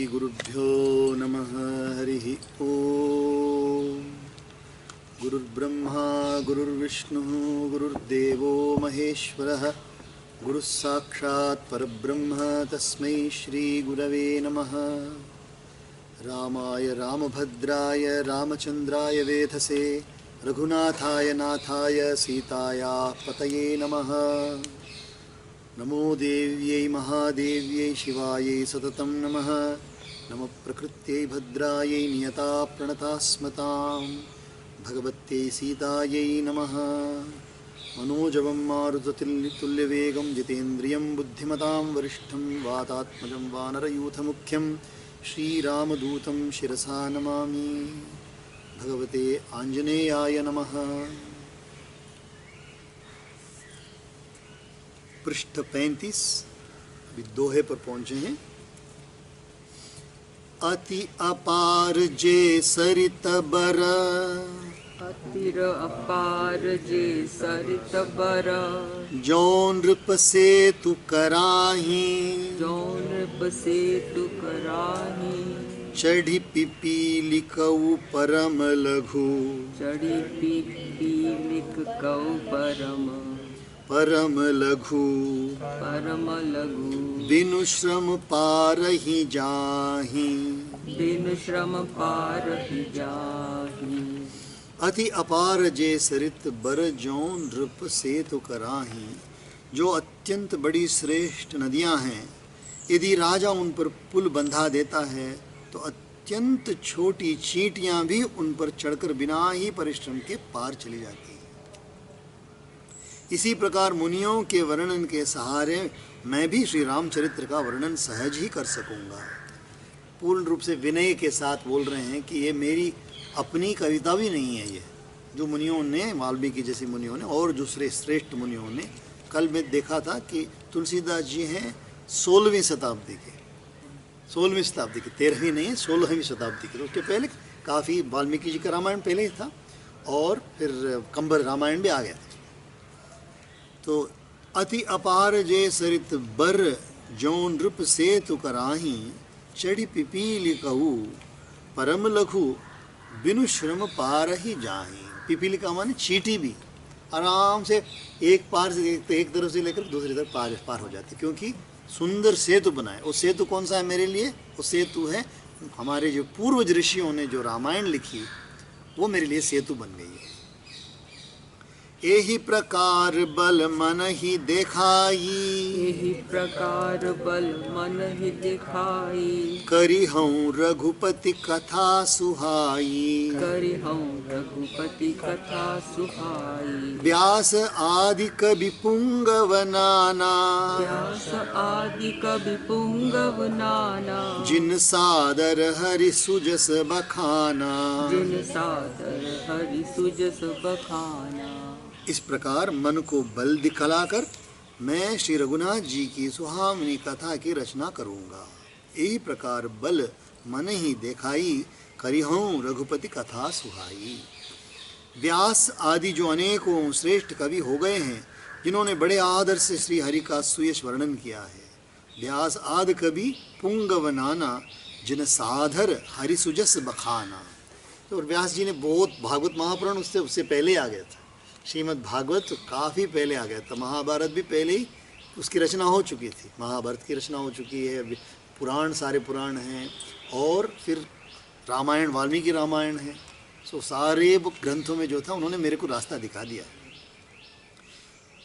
गुरुभ्यो नमः। हरिः ओम। गुरुर्ब्रह्मा गुरुर्विष्णुः गुरुर्देवो महेश्वरः गुरुः साक्षात् परब्रह्म तस्मै श्री गुरवे नमः। रामाय रामभद्राय रामचंद्राय वेधसे रघुनाथाय नाथाय सीतायाः पतये नमः। नमो देव्यै महादेव्यै शिवायै सततं नमः। नमः प्रकृत्यै भद्रायै नियता प्रणतास्मतां भगवत्यै सीतायै नमः। मनोजवं मारुततुल्यवेगं जितेन्द्रियं बुद्धिमतां वरिष्ठं वातात्मजं वानरयूथमुख्यं श्रीरामदूतं शिरसा नमामि। भगवते आंजनेयाय नमः। पृष्ठ 35 अभी दोहे पर पहुंचे हैं। अति अपार जे सरित बर, अतिर अपार जे सरित बर, जो नृप सेतु कराही, जो नृप सेतु कराही, चढ़ी पिपीली कऊ परम लघु, चढ़ी पीपीलिक कऊ परम लघु, परम लघु, बिनु श्रम पारहि जाहि, बिनु श्रम पारहि जाहि। अति अपार जे सरित बर जो नृप सेतु कराही। जो अत्यंत बड़ी श्रेष्ठ नदियां हैं, यदि राजा उन पर पुल बंधा देता है तो अत्यंत छोटी चींटियां भी उन पर चढ़कर बिना ही परिश्रम के पार चली जाती हैं। इसी प्रकार मुनियों के वर्णन के सहारे मैं भी श्री रामचरित्र का वर्णन सहज ही कर सकूंगा। पूर्ण रूप से विनय के साथ बोल रहे हैं कि ये मेरी अपनी कविता भी नहीं है। ये जो मुनियों ने, वाल्मीकि जैसे मुनियों ने और दूसरे श्रेष्ठ मुनियों ने, कल मैं देखा था कि तुलसीदास जी हैं 16वीं शताब्दी के, 16वीं शताब्दी के, 13वीं नहीं, 16वीं शताब्दी के। तो उसके पहले काफ़ी वाल्मीकि जी का रामायण पहले ही था और फिर कंबर रामायण भी आ गया था। तो अति अपार जे सरित बर, जो नृप सेतु कराही, चढ़ी पिपीली कहू परम लघु, बिनु श्रम पार ही जाही। पिपीली का माने चींटी भी आराम से एक पार से एक तरफ से लेकर दूसरी तरफ पार हो जाती, क्योंकि सुंदर सेतु बनाए। वो सेतु कौन सा है मेरे लिए? वो सेतु है हमारे जो पूर्वज ऋषियों ने जो रामायण लिखी, वो मेरे लिए सेतु बन गई है। एहि प्रकार बल मन ही देखाई, एहि प्रकार बल मन ही दिखाई, करी हूँ रघुपति कथा सुहाई, करि हूँ रघुपति कथा सुहाई। व्यास आदि कवि पुंगव नाना, व्यास आदि कवि पुंगव नाना, जिन सादर हरि सुजस बखाना, जिन सादर हरि सुजस बखाना। इस प्रकार मन को बल दिखलाकर मैं श्री रघुनाथ जी की सुहावनी कथा की रचना करूंगा। यही प्रकार बल मन ही देखाई, करिहूँ रघुपति कथा सुहाई। व्यास आदि जो अनेकों श्रेष्ठ कवि हो गए हैं, जिन्होंने बड़े आदर से श्री हरि का सुयश वर्णन किया है। व्यास आदि कवि पुंगव नाना, जिन साधर हरि सुजस बखाना। तो व्यास जी ने बहुत, भागवत महापुराण उससे पहले आ गया था। श्रीमद् भागवत काफ़ी पहले आ गया था। महाभारत भी पहले ही उसकी रचना हो चुकी थी। महाभारत की रचना हो चुकी है, पुराण सारे पुराण हैं, और फिर रामायण, वाल्मीकि रामायण है। सो सारे ग्रंथों में जो था उन्होंने मेरे को रास्ता दिखा दिया।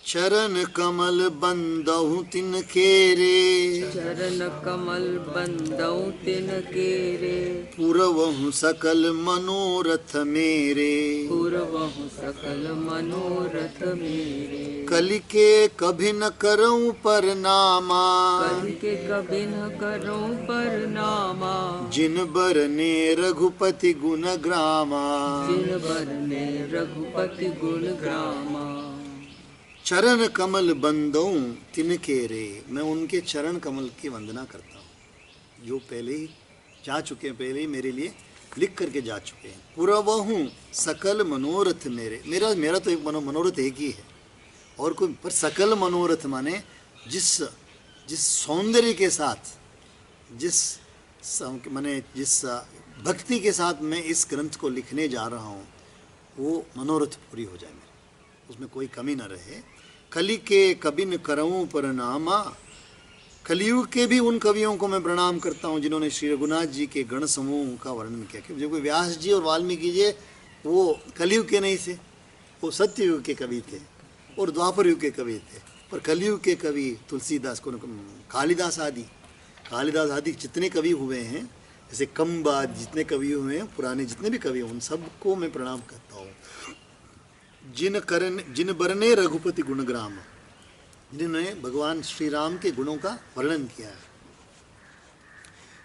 चरण कमल बंदहु तिन केरे, चरण कमल बंदौ तिन केरे, पुरवहु सकल मनोरथ मेरे, पूर्वहु सकल मनोरथ मेरे। कलि के कभी न करऊं परनामा, कलि के कभी न करूं परनामा, जिन बरने रघुपति गुण ग्रामा, जिन बरने रघुपति गुण ग्रामा। चरण कमल बंदों तिनके रे, मैं उनके चरण कमल की वंदना करता हूँ, जो पहले ही जा चुके हैं, पहले ही मेरे लिए लिख करके जा चुके हैं। पुरवहूँ सकल मनोरथ मेरे, मेरा तो एक मनोरथ एक ही है, और कोई, पर सकल मनोरथ माने जिस सौंदर्य के साथ, जिस मैंने जिस भक्ति के साथ मैं इस ग्रंथ को लिखने जा रहा हूँ वो मनोरथ पूरी हो जाए मेरी, उसमें कोई कमी न रहे। कलि के कबिन करऊँ प्रणामा, कलियुग के भी उन कवियों को मैं प्रणाम करता हूँ जिन्होंने श्री रघुनाथ जी के गण समूह का वर्णन किया। क्योंकि जो व्यास जी और वाल्मीकि जी वो कलियुग के नहीं थे, वो सत्ययुग के कवि थे और द्वापर युग के कवि थे। पर कलियुग के कवि तुलसीदास को, कालिदास आदि जितने कवि हुए हैं, जैसे कम्बा जितने कवि हुए हैं, पुराने जितने भी कवि हैं, उन सबको मैं प्रणाम करता हूँ। जिन बरने रघुपति गुणग्राम, जिन्होंने भगवान श्री राम के गुणों का वर्णन किया है।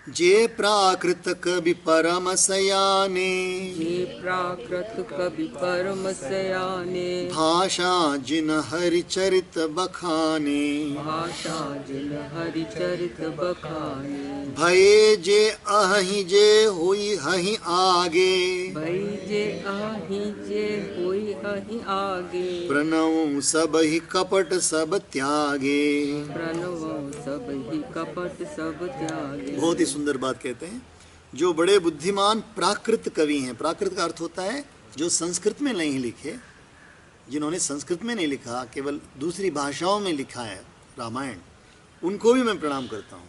जे प्राकृत कवि परम सयाने, ये प्राकृत कवि परम सयाने, भाषा जिन हरिचरित बखाने, भाषा जिन हरिचरित बखाने, भये जे अहि जे हुई हहि आगे, भई जे होई अहि आगे, प्रणव सब ही कपट सब त्यागे। प्रणव सब ही कपट सब त्यागे। बहुत ही सुंदर बात कहते हैं। जो बड़े बुद्धिमान प्राकृत कवि हैं, प्राकृत का अर्थ होता है जो संस्कृत में नहीं लिखे, जिन्होंने संस्कृत में नहीं लिखा, केवल दूसरी भाषाओं में लिखा है रामायण, उनको भी मैं प्रणाम करता हूँ।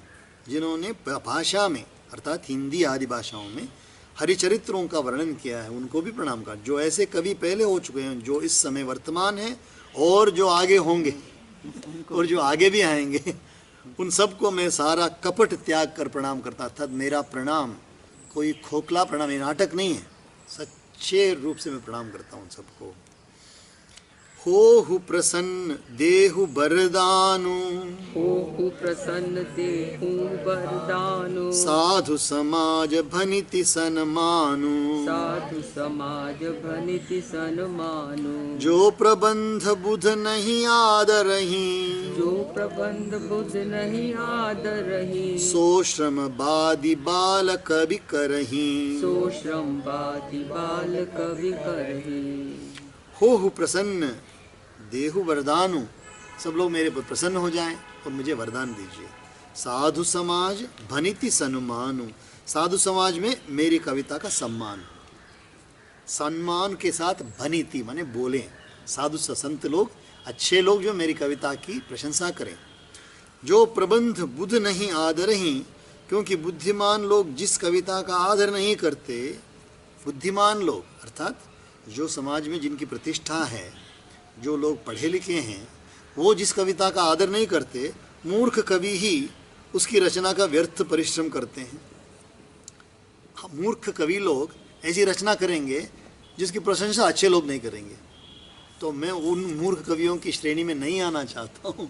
जिन्होंने भाषा में अर्थात हिंदी आदि भाषाओं में हरिचरित्रों का वर्णन किया है, उनको भी प्रणाम कर। जो ऐसे कवि पहले हो चुके हैं, जो इस समय वर्तमान हैं और जो आगे होंगे और जो आगे भी आएंगे, उन सबको मैं सारा कपट त्याग कर प्रणाम करता। अर्थात मेरा प्रणाम कोई खोखला प्रणाम, ये नाटक नहीं है, सच्चे रूप से मैं प्रणाम करता हूँ सबको। होहु प्रसन्न देहु बरदानु, होहु प्रसन्न देहु बरदानु, साधु समाज भनिति सन्मानु, साधु समाज भनिति सन्मानु, जो प्रबंध बुध नहीं आदरही, जो प्रबंध बुध नहीं आदरही, सो श्रम बादि बाल कवि करही, सो श्रम बादि बाल कवि करही। होहु प्रसन्न देहु वरदानु, सब लोग मेरे पर प्रसन्न हो जाएं और मुझे वरदान दीजिए। साधु समाज भनिति सन्मानु, साधु समाज में मेरी कविता का सम्मान, सम्मान के साथ भनिति माने बोलें, साधु संत लोग, अच्छे लोग जो मेरी कविता की प्रशंसा करें। जो प्रबंध बुध नहीं आदरही, क्योंकि बुद्धिमान लोग जिस कविता का आदर नहीं करते, बुद्धिमान लोग अर्थात जो समाज में जिनकी प्रतिष्ठा है, जो लोग पढ़े लिखे हैं, वो जिस कविता का आदर नहीं करते, मूर्ख कवि ही उसकी रचना का व्यर्थ परिश्रम करते हैं। मूर्ख कवि लोग ऐसी रचना करेंगे जिसकी प्रशंसा अच्छे लोग नहीं करेंगे। तो मैं उन मूर्ख कवियों की श्रेणी में नहीं आना चाहता हूँ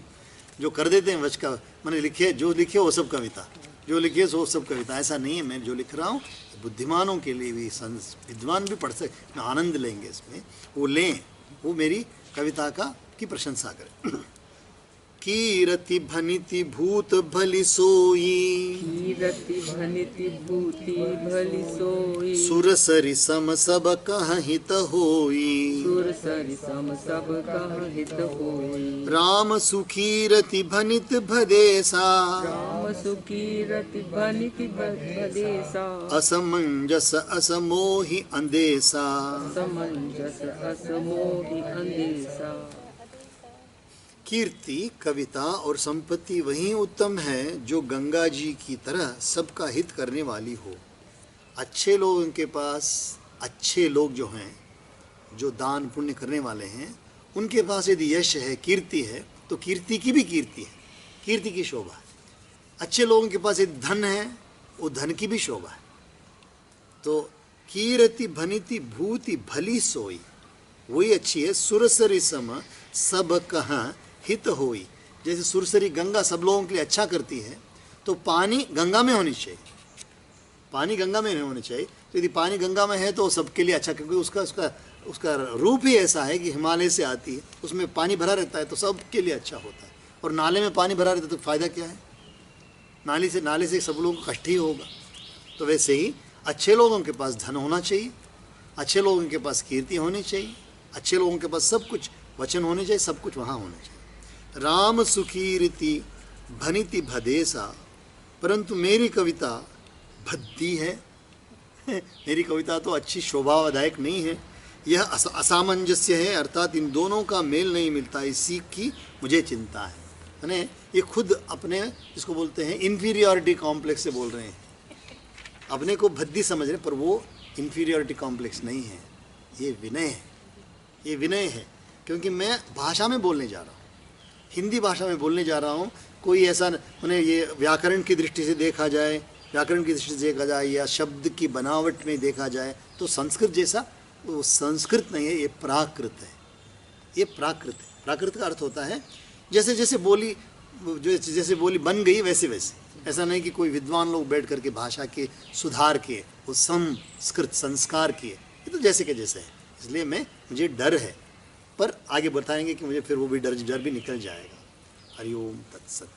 जो कर देते हैं वच का, मैंने लिखे जो लिखे वो सब कविता, जो लिखे वो सब कविता। ऐसा नहीं है, मैं जो लिख रहा हूँ बुद्धिमानों के लिए भी, विद्वान भी पढ़ सकते, आनंद लेंगे इसमें, वो लें, वो मेरी कविता की प्रशंसा करें। कीरति भनिति भूत भली सोई, कीरति भनिति भूति भली सोई, सुरसरि सम सब कह हित होई, सुरसरि सम सब कह हित होई, राम सुखीरति भनित भदेसा, राम सुकीरति भनिति भदेसा, असमंजस असमोहि अंदेसा, समंजस असमोहि अंदेसा। कीर्ति, कविता और संपत्ति वही उत्तम है जो गंगा जी की तरह सबका हित करने वाली हो। अच्छे लोगों के पास, अच्छे लोग जो हैं, जो दान पुण्य करने वाले हैं, उनके पास यदि यश है, कीर्ति है, तो कीर्ति की भी कीर्ति है, कीर्ति की शोभा है। अच्छे लोगों के पास यदि धन है, वो धन की भी शोभा है। तो कीरति भनिति भूति भली सोई, वही अच्छी है। सुरसरि सम सब कहाँ हित होई, जैसे सुरसरी गंगा सब लोगों के लिए अच्छा करती है, तो पानी गंगा में होनी चाहिए, पानी गंगा में नहीं होनी चाहिए। तो यदि पानी गंगा में है तो सबके लिए अच्छा, क्योंकि उसका रूप ही ऐसा है कि हिमालय से आती है, उसमें पानी भरा रहता है, तो सबके लिए अच्छा होता है। और नाले में पानी भरा रहता है तो फ़ायदा क्या है, नाले से सब लोगों को कष्ट ही होगा। तो वैसे ही अच्छे लोगों के पास धन होना चाहिए, अच्छे लोगों के पास कीर्ति होनी चाहिए, अच्छे लोगों के पास सब कुछ वचन होने चाहिए, सब कुछ वहाँ होना चाहिए। राम सुखीरति भनिति भदेसा, परंतु मेरी कविता भद्दी है, मेरी कविता तो अच्छी शोभादायक नहीं है, यह असामंजस्य है, अर्थात इन दोनों का मेल नहीं मिलता, इसी की मुझे चिंता है। यानी ये खुद अपने जिसको बोलते हैं इन्फीरियरिटी कॉम्प्लेक्स से बोल रहे हैं, अपने को भद्दी समझ रहे हैं, पर वो इन्फीरियरिटी कॉम्प्लेक्स नहीं है, ये विनय है, ये विनय है। क्योंकि मैं भाषा में बोलने जा रहा हूँ, हिंदी भाषा में बोलने जा रहा हूँ। कोई ऐसा उन्हें ये व्याकरण की दृष्टि से देखा जाए, व्याकरण की दृष्टि से देखा जाए या शब्द की बनावट में देखा जाए तो संस्कृत जैसा वो संस्कृत नहीं है, ये प्राकृत है, ये प्राकृत है। प्राकृत का अर्थ होता है जैसे जैसे बोली, जैसे बोली बन गई वैसे वैसे। ऐसा नहीं कि कोई विद्वान लोग बैठ करके भाषा के सुधार किए, वो संस्कृत संस्कार किए, ये तो जैसे के जैसे है। इसलिए मुझे डर है, पर आगे बताएंगे कि मुझे फिर वो भी डर भी निकल जाएगा। हरिओम तत्सत।